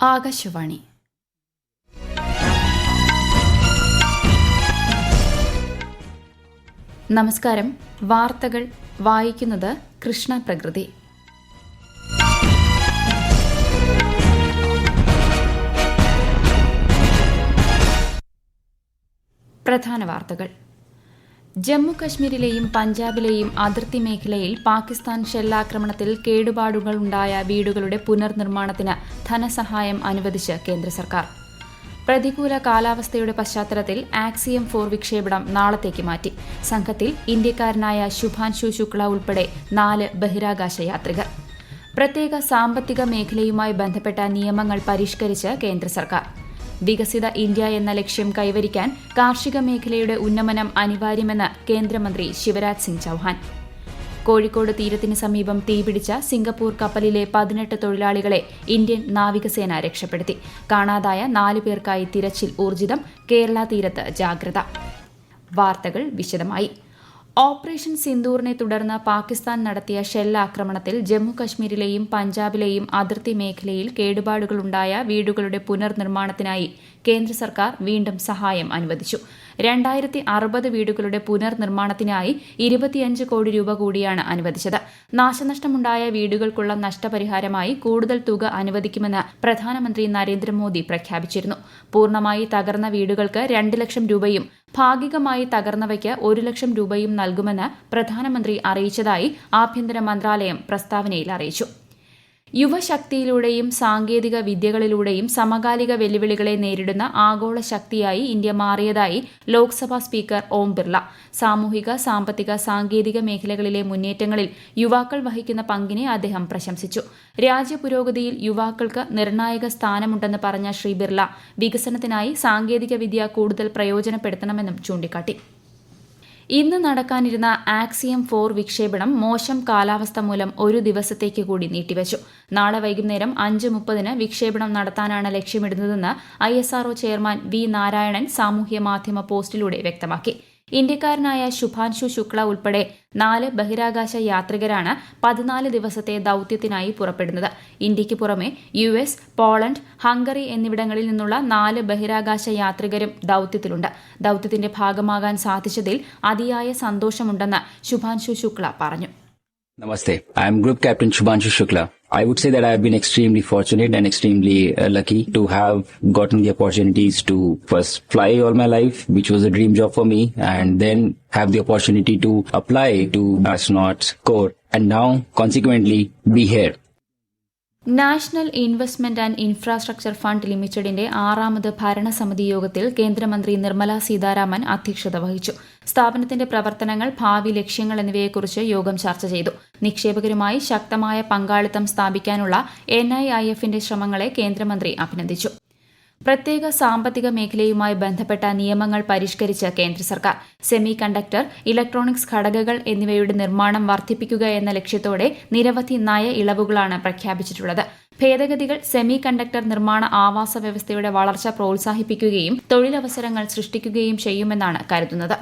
ആകാശവാണി. നമസ്കാരം. വാർത്തകൾ വായിക്കുന്നത് കൃഷ്ണ പ്രകൃതി. പ്രധാന വാർത്തകൾ. ജമ്മു കശ്മീരിലെയും പഞ്ചാബിലെയും അതിർത്തി മേഖലയിൽ പാകിസ്ഥാൻ ഷെല്ലാക്രമണത്തിൽ കേടുപാടുകളുണ്ടായ വീടുകളുടെ പുനർനിർമ്മാണത്തിന് ധനസഹായം അനുവദിച്ച് കേന്ദ്ര സർക്കാർ. പ്രതികൂല കാലാവസ്ഥയുടെ പശ്ചാത്തലത്തിൽ ആക്സിയം 4 വിക്ഷേപണം നാളത്തേക്ക് മാറ്റി. സംഘത്തിൽ ഇന്ത്യക്കാരനായ ശുഭാൻശു ശുക്ല ഉൾപ്പെടെ 4 ബഹിരാകാശ യാത്രികർ. പ്രത്യേക സാമ്പത്തിക മേഖലയുമായി ബന്ധപ്പെട്ട നിയമങ്ങൾ പരിഷ്കരിച്ച് കേന്ദ്ര സർക്കാർ. വികസിത ഇന്ത്യ എന്ന ലക്ഷ്യം കൈവരിക്കാൻ കാർഷിക മേഖലയുടെ ഉന്നമനം അനിവാര്യമെന്ന് കേന്ദ്രമന്ത്രി ശിവരാജ് സിംഗ് ചൌഹാൻ. കോഴിക്കോട് തീരത്തിന് സമീപം തീപിടിച്ച സിംഗപ്പൂർ കപ്പലിലെ 18 തൊഴിലാളികളെ ഇന്ത്യൻ നാവികസേന രക്ഷപ്പെടുത്തി. കാണാതായ 4 പേർക്കായി തിരച്ചിൽ ഊർജിതം. കേരള തീരത്ത് ജാഗ്രത. വാർത്തകൾ വിശദമായി. ഓപ്പറേഷൻ സിന്ദൂറിനെ തുടർന്ന് പാകിസ്ഥാൻ നടത്തിയ ഷെല്ലാക്രമണത്തിൽ ജമ്മു കശ്മീരിലെയും പഞ്ചാബിലെയും അതിർത്തി മേഖലയിൽ കേടുപാടുകളുണ്ടായ വീടുകളുടെ പുനർനിർമ്മാണത്തിനായി കേന്ദ്ര സർക്കാർ വീണ്ടും സഹായം അനുവദിച്ചു. 2060 വീടുകളുടെ പുനർനിർമ്മാണത്തിനായി 25 കോടി രൂപ കൂടിയാണ് അനുവദിച്ചത്. നാശനഷ്ടമുണ്ടായ വീടുകൾക്കുള്ള നഷ്ടപരിഹാരമായി കൂടുതൽ തുക അനുവദിക്കുമെന്ന് പ്രധാനമന്ത്രി നരേന്ദ്രമോദി പ്രഖ്യാപിച്ചിരുന്നു. പൂർണ്ണമായി തകർന്ന വീടുകൾക്ക് 2 ലക്ഷം രൂപയും ഭാഗികമായി തകർന്നവയ്ക്ക് 1 ലക്ഷം രൂപയും നൽകുമെന്ന് പ്രധാനമന്ത്രി അറിയിച്ചതായി ആഭ്യന്തര മന്ത്രാലയം പ്രസ്താവനയിൽ അറിയിച്ചു. യുവശക്തിയിലൂടെയും സാങ്കേതിക വിദ്യകളിലൂടെയും സമകാലിക വെല്ലുവിളികളെ നേരിടുന്ന ആഗോള ശക്തിയായി ഇന്ത്യ മാറിയതായി ലോക്സഭാ സ്പീക്കർ ഓം ബിർള. സാമൂഹിക, സാമ്പത്തിക, സാങ്കേതിക മേഖലകളിലെ മുന്നേറ്റങ്ങളിൽ യുവാക്കൾ വഹിക്കുന്ന പങ്കിനെ അദ്ദേഹം പ്രശംസിച്ചു. രാജ്യപുരോഗതിയിൽ യുവാക്കൾക്ക് നിർണായക സ്ഥാനമുണ്ടെന്ന് പറഞ്ഞ ശ്രീ ബിർള വികസനത്തിനായി സാങ്കേതിക വിദ്യ കൂടുതൽ പ്രയോജനപ്പെടുത്തണമെന്നും ചൂണ്ടിക്കാട്ടി. ഇന്ന് നടക്കാനിരുന്ന ആക്സിയം 4 വിക്ഷേപണം മോശം കാലാവസ്ഥ മൂലം ഒരു ദിവസത്തേക്ക് കൂടി നീട്ടിവച്ചു. നാളെ വൈകുന്നേരം 5:30 വിക്ഷേപണം നടത്താനാണ് ലക്ഷ്യമിടുന്നതെന്ന് ISRO ചെയർമാൻ വി നാരായണൻ സാമൂഹ്യ മാധ്യമ പോസ്റ്റിലൂടെ വ്യക്തമാക്കി. ഇന്ത്യക്കാരനായ ശുഭാൻശു ശുക്ല ഉൾപ്പെടെ 4 ബഹിരാകാശ യാത്രികരാണ് 14 ദിവസത്തെ ദൌത്യത്തിനായി പുറപ്പെടുന്നത്. ഇന്ത്യയ്ക്ക് പുറമെ US, പോളണ്ട്, ഹംഗറി എന്നിവിടങ്ങളിൽ നിന്നുള്ള 4 ബഹിരാകാശ യാത്രികരും ദൌത്യത്തിലുണ്ട്. ദൌത്യത്തിന്റെ ഭാഗമാകാൻ സാധിച്ചതിൽ അതിയായ സന്തോഷമുണ്ടെന്ന് ശുഭാൻശു ശുക്ല പറഞ്ഞു. Namaste. I am Group Captain Shubhanshu Shukla. I would say that I have been extremely fortunate and extremely lucky to have gotten the opportunities to first fly all my life, which was a dream job for me, and then have the opportunity to apply to astronauts corps, and now consequently be here. National investment and infrastructure fund ലിമിറ്റഡിന്റെ 6ാമത് ഭരണസമിതി യോഗത്തിൽ കേന്ദ്രമന്ത്രി നിർമ്മല സീതാരാമൻ അധ്യക്ഷത വഹിച്ചു. സ്ഥാപനത്തിന്റെ പ്രവർത്തനങ്ങൾ, ഭാവി ലക്ഷ്യങ്ങൾ എന്നിവയെക്കുറിച്ച് യോഗം ചർച്ച ചെയ്തു. നിക്ഷേപകരുമായി ശക്തമായ പങ്കാളിത്തം സ്ഥാപിക്കാനുള്ള NIIFന്റെ ശ്രമങ്ങളെ കേന്ദ്രമന്ത്രി അഭിനന്ദിച്ചു. പ്രത്യേക സാമ്പത്തിക മേഖലയുമായി ബന്ധപ്പെട്ട നിയമങ്ങൾ പരിഷ്കരിച്ച് കേന്ദ്ര സർക്കാർ. സെമി കണ്ടക്ടർ, ഇലക്ട്രോണിക്സ് ഘടകങ്ങൾ എന്നിവയുടെ നിർമ്മാണം വർദ്ധിപ്പിക്കുക എന്ന ലക്ഷ്യത്തോടെ നിരവധി നയ ഇളവുകളാണ് പ്രഖ്യാപിച്ചിട്ടുള്ളത്. ഭേദഗതികൾ സെമി കണ്ടക്ടർ നിർമ്മാണ ആവാസ വ്യവസ്ഥയുടെ വളർച്ച പ്രോത്സാഹിപ്പിക്കുകയും തൊഴിലവസരങ്ങൾ സൃഷ്ടിക്കുകയും ചെയ്യുമെന്നാണ് കരുതുന്നത്.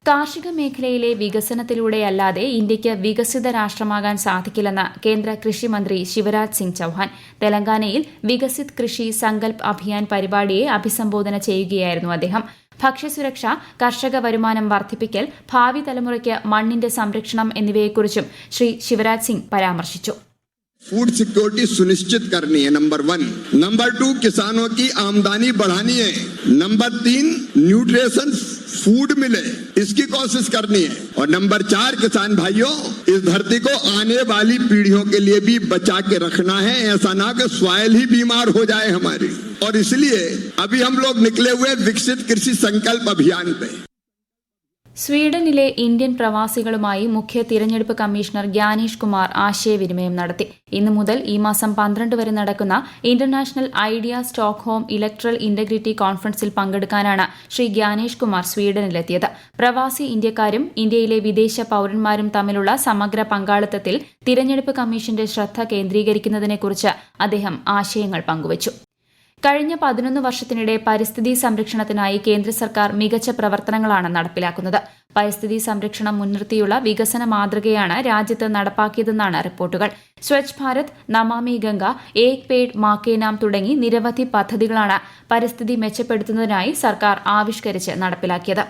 കാർഷിക മേഖലയിലെ വികസനത്തിലൂടെയല്ലാതെ ഇന്ത്യയ്ക്ക് വികസിത രാഷ്ട്രമാകാൻ സാധിക്കില്ലെന്ന് കേന്ദ്ര കൃഷിമന്ത്രി ശിവരാജ് സിംഗ് ചൌഹാൻ. തെലങ്കാനയിൽ വികസിത് കൃഷി സങ്കൽപ് അഭിയാൻ പരിപാടിയെ അഭിസംബോധന ചെയ്യുകയായിരുന്നു അദ്ദേഹം. ഭക്ഷ്യസുരക്ഷ, കർഷക വരുമാനം വർദ്ധിപ്പിക്കൽ, ഭാവി തലമുറയ്ക്ക് മണ്ണിന്റെ സംരക്ഷണം എന്നിവയെക്കുറിച്ചും ശ്രീ ശിവരാജ് സിംഗ് പരാമർശിച്ചു. फूड सिक्योरिटी सुनिश्चित करनी है, नंबर 1. नंबर 2, किसानों की आमदनी बढ़ानी है. नंबर 3, न्यूट्रिशन फूड मिले, इसकी कोशिश करनी है. और नंबर 4, किसान भाइयों, इस धरती को आने वाली पीढ़ियों के लिए भी बचा के रखना है. ऐसा ना कि सॉइल ही बीमार हो जाए हमारी. और इसलिए अभी हम लोग निकले हुए विकसित कृषि संकल्प अभियान पे. സ്വീഡനിലെ ഇന്ത്യൻ പ്രവാസികളുമായി മുഖ്യ തിരഞ്ഞെടുപ്പ് കമ്മീഷണർ ഗ്യാനേഷ് കുമാർ ആശയവിനിമയം നടത്തി. ഇന്നു മുതൽ ഈ മാസം 12 വരെ നടക്കുന്ന international idea Stockholm electoral integrity കോൺഫറൻസിൽ പങ്കെടുക്കാനാണ് ശ്രീ ഗ്യാനേഷ് കുമാർ സ്വീഡനിലെത്തിയത്. പ്രവാസി ഇന്ത്യക്കാരും ഇന്ത്യയിലെ വിദേശ പൌരന്മാരും തമ്മിലുള്ള സമഗ്ര പങ്കാളിത്തത്തിൽ തിരഞ്ഞെടുപ്പ് കമ്മീഷന്റെ ശ്രദ്ധ കേന്ദ്രീകരിക്കുന്നതിനെക്കുറിച്ച് അദ്ദേഹം ആശയങ്ങൾ പങ്കുവച്ചു. കഴിഞ്ഞ 11 വർഷത്തിനിടെ പരിസ്ഥിതി സംരക്ഷണത്തിനായി കേന്ദ്ര സർക്കാർ മികച്ച പ്രവർത്തനങ്ങളാണ് നടപ്പിലാക്കുന്നത്. പരിസ്ഥിതി സംരക്ഷണം മുൻനിർത്തിയുള്ള വികസന മാതൃകയാണ് രാജ്യത്ത് നടപ്പാക്കിയതെന്നാണ് റിപ്പോർട്ടുകൾ. സ്വച്ഛ് ഭാരത്, നമാമി ഗംഗ, ഏക് പേഡ് മാ കെ നാം തുടങ്ങി നിരവധി പദ്ധതികളാണ് പരിസ്ഥിതി മെച്ചപ്പെടുത്തുന്നതിനായി സർക്കാർ ആവിഷ്കരിച്ച് നടപ്പിലാക്കിയത്.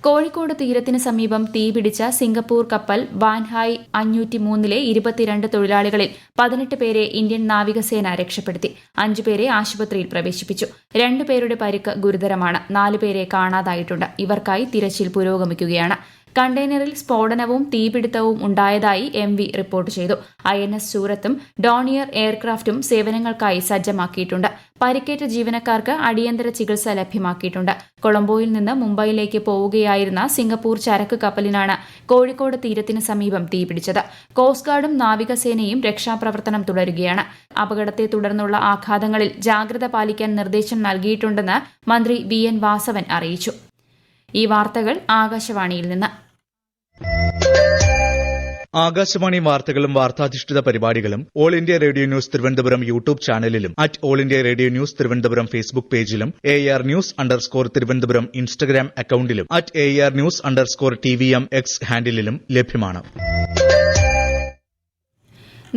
കോഴിക്കോട് തീരത്തിന് സമീപം തീപിടിച്ച സിംഗപ്പൂർ കപ്പൽ വാൻഹായ് 503 22 തൊഴിലാളികളിൽ 18 പേരെ ഇന്ത്യൻ നാവികസേന രക്ഷപ്പെടുത്തി. 5 പേരെ ആശുപത്രിയിൽ പ്രവേശിപ്പിച്ചു. 2 പേരുടെ പരിക്ക് ഗുരുതരമാണ്. 4 പേരെ കാണാതായിട്ടുണ്ട്. ഇവർക്കായി തിരച്ചിൽ പുരോഗമിക്കുകയാണ്. കണ്ടെയ്നറിൽ സ്ഫോടനവും തീപിടുത്തവും ഉണ്ടായതായി MV റിപ്പോർട്ട് ചെയ്തു. INS സൂറത്തും ഡോണിയർ എയർക്രാഫ്റ്റും സേവനങ്ങൾക്കായി സജ്ജമാക്കിയിട്ടുണ്ട്. പരിക്കേറ്റ ജീവനക്കാർക്ക് അടിയന്തര ചികിത്സ ലഭ്യമാക്കിയിട്ടുണ്ട്. കൊളംബോയിൽ നിന്ന് മുംബൈയിലേക്ക് പോവുകയായിരുന്ന സിംഗപ്പൂർ ചരക്ക് കപ്പലിനാണ് കോഴിക്കോട് തീരത്തിന് സമീപം തീപിടിച്ചത്. കോസ്റ്റ് ഗാർഡും നാവികസേനയും രക്ഷാപ്രവർത്തനം തുടരുകയാണ്. അപകടത്തെ തുടർന്നുള്ള ആഘാതങ്ങളിൽ ജാഗ്രത പാലിക്കാൻ നിർദ്ദേശം നൽകിയിട്ടുണ്ടെന്ന് മന്ത്രി VN വാസവൻ അറിയിച്ചു. ഈ വാർത്തകൾ ആകാശവാണിയിൽ നിന്ന്. ആകാശവാണി വാർത്തകളും വാർത്താധിഷ്ഠിത പരിപാടികളും All India Radio News Thiruvananthapuram YouTube ചാനലിലും All India Radio News Thiruvananthapuram Facebook പേജിലും AR News_ തിരുവനന്തപുരം ഇൻസ്റ്റഗ്രാം അക്കൌണ്ടിലും AR News_TVM X ഹാൻഡിലും ലഭ്യമാണ്.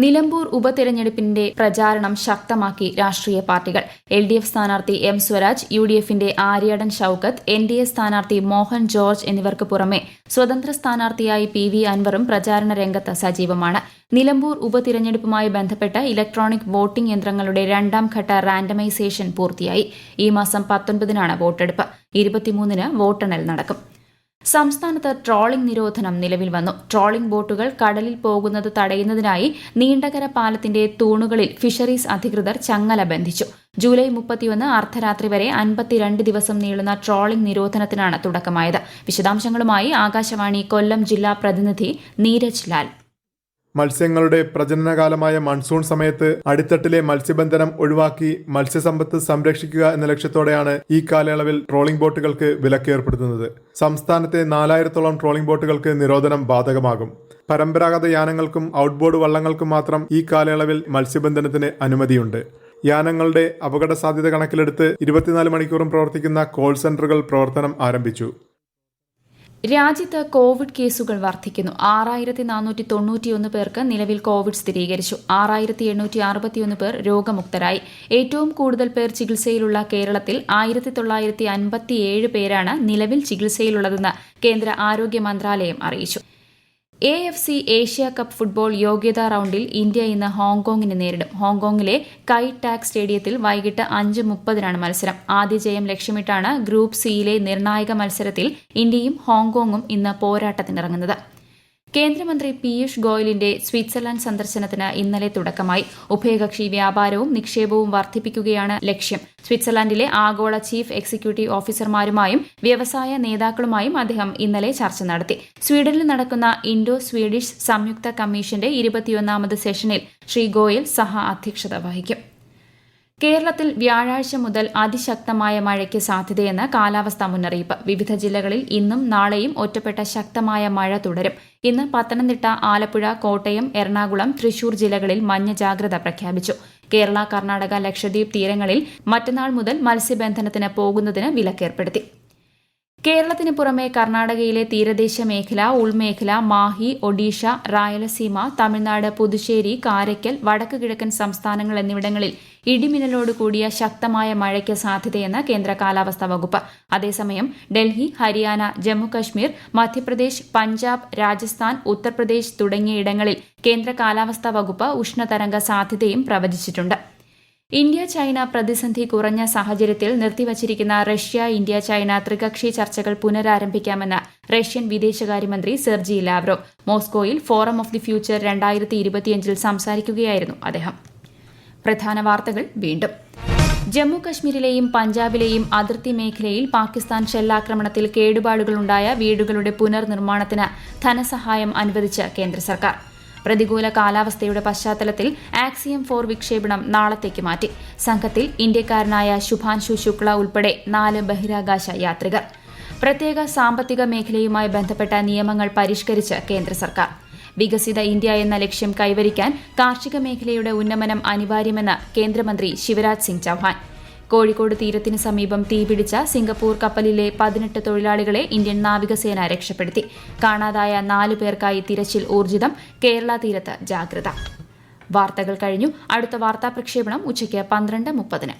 നിലമ്പൂർ ഉപതെരഞ്ഞെടുപ്പിന്റെ പ്രചാരണം ശക്തമാക്കി രാഷ്ട്രീയ പാർട്ടികൾ. LDF സ്ഥാനാർത്ഥി M സ്വരാജ്, UDFന്റെ ആര്യാടൻ ഷൌക്കത്ത്, NDA സ്ഥാനാർത്ഥി മോഹൻ ജോർജ് എന്നിവർക്ക് പുറമെ സ്വതന്ത്ര സ്ഥാനാർത്ഥിയായി PV അൻവറും പ്രചാരണ രംഗത്ത് സജീവമാണ്. നിലമ്പൂർ ഉപതിരഞ്ഞെടുപ്പുമായി ബന്ധപ്പെട്ട് ഇലക്ട്രോണിക് വോട്ടിംഗ് യന്ത്രങ്ങളുടെ 2ാം ഘട്ട റാൻഡമൈസേഷൻ പൂർത്തിയായി. ഈ മാസം 19-നാണ് വോട്ടെടുപ്പ്. 23-ന് വോട്ടെണ്ണൽ നടക്കും. സംസ്ഥാനത്ത് ട്രോളിംഗ് നിരോധനം നിലവിൽ വന്നു. ട്രോളിംഗ് ബോട്ടുകൾ കടലിൽ പോകുന്നത് തടയുന്നതിനായി നീണ്ടകര പാലത്തിന്റെ തൂണുകളിൽ ഫിഷറീസ് അധികൃതർ ചങ്ങല ബന്ധിച്ചു. ജൂലൈ 31 അർദ്ധരാത്രി വരെ 52 ദിവസം നീളുന്ന ട്രോളിംഗ് നിരോധനത്തിനാണ് തുടക്കമായത്. വിശദാംശങ്ങളുമായി ആകാശവാണി കൊല്ലം ജില്ലാ പ്രതിനിധി നീരജ് ലാൽ. മത്സ്യങ്ങളുടെ പ്രജനനകാലമായ മൺസൂൺ സമയത്ത് അടിത്തട്ടിലെ മത്സ്യബന്ധനം ഒഴിവാക്കി മത്സ്യസമ്പത്ത് സംരക്ഷിക്കുക എന്ന ലക്ഷ്യത്തോടെയാണ് ഈ കാലയളവിൽ ട്രോളിംഗ് ബോട്ടുകൾക്ക് വിലക്കേർപ്പെടുത്തുന്നത്. സംസ്ഥാനത്തെ 4000-ഓളം ട്രോളിംഗ് ബോട്ടുകൾക്ക് നിരോധനം ബാധകമാകും. പരമ്പരാഗത യാനങ്ങൾക്കും ഔട്ട്ബോർഡ് വള്ളങ്ങൾക്കും മാത്രം ഈ കാലയളവിൽ മത്സ്യബന്ധനത്തിന് അനുമതിയുണ്ട്. യാനങ്ങളുടെ അപകട സാധ്യത കണക്കിലെടുത്ത് 24 മണിക്കൂറും പ്രവർത്തിക്കുന്ന കോൾ സെന്ററുകൾ പ്രവർത്തനം ആരംഭിച്ചു. രാജ്യത്ത് കോവിഡ് കേസുകൾ വർദ്ധിക്കുന്നു. 6491 പേർക്ക് നിലവിൽ കോവിഡ് സ്ഥിരീകരിച്ചു. 6861 പേർ രോഗമുക്തരായി. ഏറ്റവും കൂടുതൽ പേർ ചികിത്സയിലുള്ള കേരളത്തിൽ 1957 പേരാണ് നിലവിൽ ചികിത്സയിലുള്ളതെന്ന് കേന്ദ്ര ആരോഗ്യ മന്ത്രാലയം അറിയിച്ചു. AFC ഏഷ്യ കപ്പ് ഫുട്ബോൾ യോഗ്യതാ റൌണ്ടിൽ ഇന്ത്യ ഇന്ന് ഹോങ്കോങ്ങിനെ നേരിടും. ഹോങ്കോങ്ങിലെ കൈ ടാക് സ്റ്റേഡിയത്തിൽ വൈകിട്ട് 5:30-നാണ് മത്സരം. ആദ്യ ജയം ലക്ഷ്യമിട്ടാണ് ഗ്രൂപ്പ് സിയിലെ നിർണായക മത്സരത്തിൽ ഇന്ത്യയും ഹോങ്കോങ്ങും ഇന്ന് പോരാട്ടത്തിനിറങ്ങുന്നത്. കേന്ദ്രമന്ത്രി പീയൂഷ് ഗോയലിന്റെ സ്വിറ്റ്സർലൻഡ് സന്ദർശനത്തിന് ഇന്നലെ തുടക്കമായി. ഉഭയകക്ഷി വ്യാപാരവും നിക്ഷേപവും വർദ്ധിപ്പിക്കുകയാണ് ലക്ഷ്യം. സ്വിറ്റ്സർലൻഡിലെ ആഗോള ചീഫ് എക്സിക്യൂട്ടീവ് ഓഫീസർമാരുമായും വ്യവസായ നേതാക്കളുമായും അദ്ദേഹം ഇന്നലെ ചർച്ച നടത്തി. സ്വീഡനിൽ നടക്കുന്ന ഇൻഡോ സ്വീഡിഷ് സംയുക്ത കമ്മീഷന്റെ 21ാമത് സെഷനിൽ ശ്രീ ഗോയൽ സഹ അധ്യക്ഷത വഹിക്കും. കേരളത്തിൽ വ്യാഴാഴ്ച മുതൽ അതിശക്തമായ മഴയ്ക്ക് സാധ്യതയെന്ന് കാലാവസ്ഥാ മുന്നറിയിപ്പ്. വിവിധ ജില്ലകളിൽ ഇന്നും നാളെയും ഒറ്റപ്പെട്ട ശക്തമായ മഴ തുടരും. ഇന്ന് പത്തനംതിട്ട, ആലപ്പുഴ, കോട്ടയം, എറണാകുളം, തൃശൂർ ജില്ലകളിൽ മഞ്ഞ ജാഗ്രത പ്രഖ്യാപിച്ചു. കേരള, കർണാടക, ലക്ഷദ്വീപ് തീരങ്ങളിൽ മറ്റന്നാൾ മുതൽ മത്സ്യബന്ധനത്തിന് പോകുന്നതിന് വിലക്കേർപ്പെടുത്തി. കേരളത്തിന് പുറമെ കർണാടകയിലെ തീരദേശ മേഖല, ഉൾമേഖല, മാഹി, ഒഡീഷ, റായലസീമ, തമിഴ്നാട്, പുതുച്ചേരി, കാരയ്ക്കൽ, വടക്ക് കിഴക്കൻ സംസ്ഥാനങ്ങൾ എന്നിവിടങ്ങളിൽ ഇടിമിന്നലോട് കൂടിയ ശക്തമായ മഴയ്ക്ക് സാധ്യതയെന്ന് കേന്ദ്ര കാലാവസ്ഥാ വകുപ്പ്. അതേസമയം ഡൽഹി, ഹരിയാന, ജമ്മുകശ്മീർ, മധ്യപ്രദേശ്, പഞ്ചാബ്, രാജസ്ഥാൻ, ഉത്തർപ്രദേശ് തുടങ്ങിയ കേന്ദ്ര കാലാവസ്ഥാ വകുപ്പ് ഉഷ്ണതരംഗ സാധ്യതയും പ്രവചിച്ചിട്ടുണ്ട്. ഇന്ത്യ ചൈന പ്രതിസന്ധി കുറഞ്ഞ സാഹചര്യത്തിൽ നിർത്തിവച്ചിരിക്കുന്ന റഷ്യ ഇന്ത്യ ചൈന ത്രികക്ഷി ചർച്ചകൾ പുനരാരംഭിക്കാമെന്ന് റഷ്യൻ വിദേശകാര്യമന്ത്രി സെർജി ലാവ്റോവ്. മോസ്കോയിൽ ഫോറം ഓഫ് ദി ഫ്യൂച്ചർ 2025 സംസാരിക്കുകയായിരുന്നു അദ്ദേഹം. പ്രധാന വാർത്തകൾ വീണ്ടും. ജമ്മു കശ്മീരിലെയും പഞ്ചാബിലെയും അതിർത്തി മേഖലയിൽ പാകിസ്ഥാൻ ഷെല്ലാക്രമണത്തിൽ കേടുപാടുകളുണ്ടായ വീടുകളുടെ പുനർനിർമ്മാണത്തിന് ധനസഹായം അനുവദിച്ച് കേന്ദ്ര സർക്കാർ. പ്രതികൂല കാലാവസ്ഥയുടെ പശ്ചാത്തലത്തിൽ ആക്സിയം 4 വിക്ഷേപണം നാളത്തേക്ക് മാറ്റി. സംഘത്തിൽ ഇന്ത്യക്കാരനായ ശുഭാൻശു ശുക്ല ഉൾപ്പെടെ 4 ബഹിരാകാശ യാത്രികർ. പ്രത്യേക സാമ്പത്തിക മേഖലയുമായി ബന്ധപ്പെട്ട നിയമങ്ങൾ പരിഷ്കരിച്ച് കേന്ദ്ര സർക്കാർ. വികസിത ഇന്ത്യ എന്ന ലക്ഷ്യം കൈവരിക്കാൻ കാർഷിക മേഖലയുടെ ഉന്നമനം അനിവാര്യമെന്ന് കേന്ദ്രമന്ത്രി ശിവരാജ് സിംഗ് ചൌഹാൻ. കോഴിക്കോട് തീരത്തിന് സമീപം തീപിടിച്ച സിംഗപ്പൂർ കപ്പലിലെ 18 തൊഴിലാളികളെ ഇന്ത്യൻ നാവികസേന രക്ഷപ്പെടുത്തി. കാണാതായ 4 പേർക്കായി തിരച്ചിൽ ഊർജിതം. കേരള തീരത്ത് ജാഗ്രത. വാർത്തകൾ കഴിഞ്ഞു. അടുത്ത വാർത്താ പ്രക്ഷേപണം ഉച്ചയ്ക്ക് 12:30.